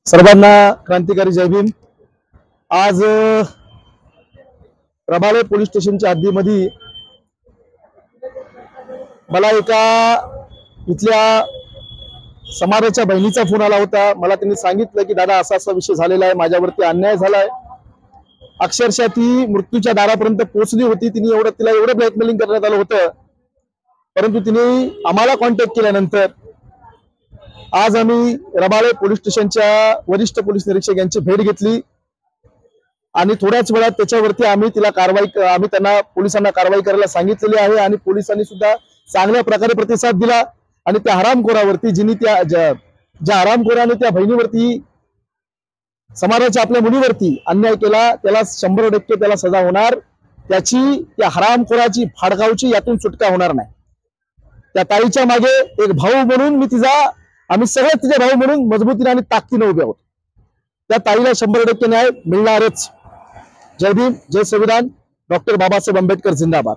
सर्वांना क्रांतिकारी जय भीम। आज प्रभाळे पोलीस स्टेशनच्या हद्दीमध्ये मला एका इथल्या समाजाच्या बहिणीचा फोन आला होता। मला त्यांनी सांगितलं की दादा असा विषय झालेला आहे, माझ्यावरती अन्याय झालाय। अक्षरशः ती मृत्यूच्या दारापर्यंत पोहोचली होती। तिला एवढं ब्लॅकमेलिंग करण्यात आलं होतं, परंतु तिने आम्हाला कॉन्टॅक्ट केल्यानंतर आज आम्ही प्रभाळे पोलीस स्टेशनच्या वरिष्ठ पोलीस निरीक्षक यांची भेट घेतली आणि थोड्याच वेळात त्याच्यावरती आम्ही त्यांना पोलिसांना कारवाई करायला सांगितलेली आहे आणि पोलिसांनी सुद्धा चांगल्या प्रकारे प्रतिसाद दिला। आणि त्या हरामखोरावरती ज्या हरामखोराने त्या बहिणीवरती समाजाच्या आपल्या मुलीवरती अन्याय केला त्याला 100% त्याला सजा होणार। त्या हरामखोराची फाडगावची यातून सुटका होणार नाही। त्या ताईच्या मागे एक भाऊ म्हणून आम्ही सगळे तिचे भाऊ म्हणून मजबूतीने आणि ताकदीने उभे आहोत। त्या ताईला 100% न्याय मिळणारच। जय भीम, जय संविधान, डॉक्टर बाबासाहेब आंबेडकर जिंदाबाद।